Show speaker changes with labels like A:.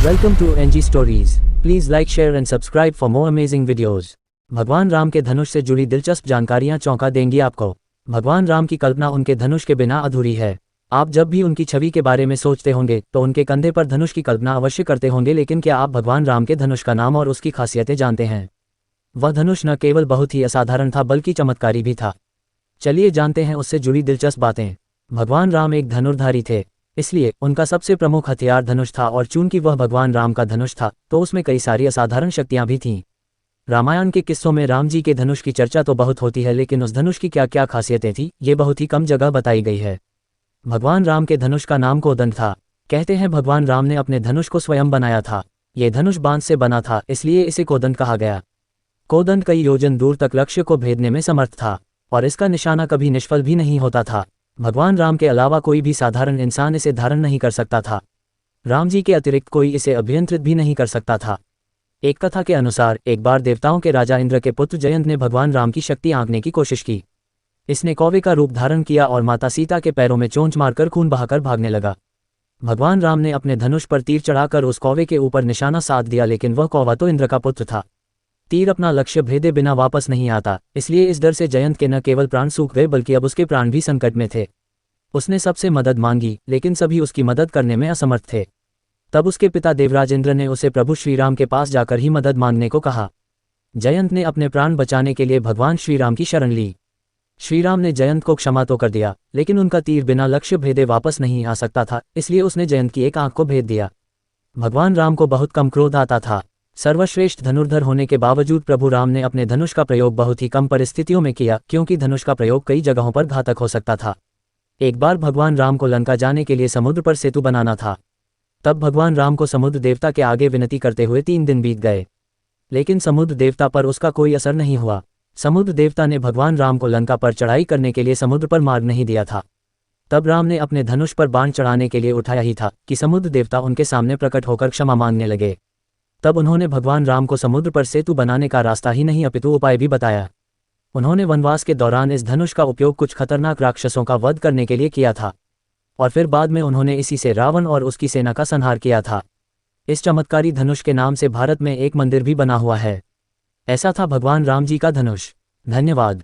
A: Welcome to NG stories. Please like, share and subscribe for more amazing videos. भगवान राम के धनुष से जुड़ी दिलचस्प जानकारियां चौंका देंगी आपको। भगवान राम की कल्पना उनके धनुष के बिना अधूरी है। आप जब भी उनकी छवि के बारे में सोचते होंगे तो उनके कंधे पर धनुष की कल्पना अवश्य करते होंगे, लेकिन क्या आप भगवान राम के धनुष का नाम और उसकी खासियतें जानते हैं? वह धनुष न केवल बहुत ही असाधारण था बल्कि चमत्कारी भी था। चलिए जानते हैं उससे जुड़ी दिलचस्प बातें। भगवान राम एक धनुर्धारी थे, इसलिए उनका सबसे प्रमुख हथियार धनुष था, और चूंकि वह भगवान राम का धनुष था तो उसमें कई सारी असाधारण शक्तियां भी थीं। रामायण के किस्सों में राम जी के धनुष की चर्चा तो बहुत होती है, लेकिन उस धनुष की क्या क्या खासियतें थीं ये बहुत ही कम जगह बताई गई है। भगवान राम के धनुष का नाम कोदंड था। कहते हैं भगवान राम ने अपने धनुष को स्वयं बनाया था। ये धनुष बांस से बना था, इसलिए इसे कोदंड कहा गया। कोदंड कई योजन दूर तक लक्ष्य को भेदने में समर्थ था, और इसका निशाना कभी निष्फल भी नहीं होता था। भगवान राम के अलावा कोई भी साधारण इंसान इसे धारण नहीं कर सकता था। राम जी के अतिरिक्त कोई इसे अभियंत्रित भी नहीं कर सकता था। एक कथा के अनुसार एक बार देवताओं के राजा इंद्र के पुत्र जयंत ने भगवान राम की शक्ति आंकने की कोशिश की। इसने कौवे का रूप धारण किया और माता सीता के पैरों में चोंच मारकर खून बहाकर भागने लगा। भगवान राम ने अपने धनुष पर तीर चढ़ाकर उस कौवे के ऊपर निशाना साध दिया, लेकिन वह कौवा तो इंद्र का पुत्र था। तीर अपना लक्ष्य भेदे बिना वापस नहीं आता, इसलिए इस डर से जयंत के न केवल प्राण सूख गए बल्कि अब उसके प्राण भी संकट में थे। उसने सबसे मदद मांगी, लेकिन सभी उसकी मदद करने में असमर्थ थे। तब उसके पिता देवराज इंद्र ने उसे प्रभु श्रीराम के पास जाकर ही मदद मांगने को कहा। जयंत ने अपने प्राण बचाने के लिए भगवान श्रीराम की शरण ली। श्रीराम ने जयंत को क्षमा तो कर दिया, लेकिन उनका तीर बिना लक्ष्य भेदे वापस नहीं आ सकता था, इसलिए उसने जयंत की एक आंख को भेद दिया। भगवान राम को बहुत कम क्रोध आता था। सर्वश्रेष्ठ धनुर्धर होने के बावजूद प्रभु राम ने अपने धनुष का प्रयोग बहुत ही कम परिस्थितियों में किया, क्योंकि धनुष का प्रयोग कई जगहों पर घातक हो सकता था। एक बार भगवान राम को लंका जाने के लिए समुद्र पर सेतु बनाना था। तब भगवान राम को समुद्र देवता के आगे विनती करते हुए 3 दिन बीत गए, लेकिन समुद्र देवता पर उसका कोई असर नहीं हुआ। समुद्र देवता ने भगवान राम को लंका पर चढ़ाई करने के लिए समुद्र पर मार्ग नहीं दिया था। तब राम ने अपने धनुष पर बाण चढ़ाने के लिए उठाया ही था कि समुद्र देवता उनके सामने प्रकट होकर क्षमा मांगने लगे। तब उन्होंने भगवान राम को समुद्र पर सेतु बनाने का रास्ता ही नहीं अपितु उपाय भी बताया। उन्होंने वनवास के दौरान इस धनुष का उपयोग कुछ खतरनाक राक्षसों का वध करने के लिए किया था, और फिर बाद में उन्होंने इसी से रावण और उसकी सेना का संहार किया था। इस चमत्कारी धनुष के नाम से भारत में एक मंदिर भी बना हुआ है। ऐसा था भगवान राम जी का धनुष। धन्यवाद।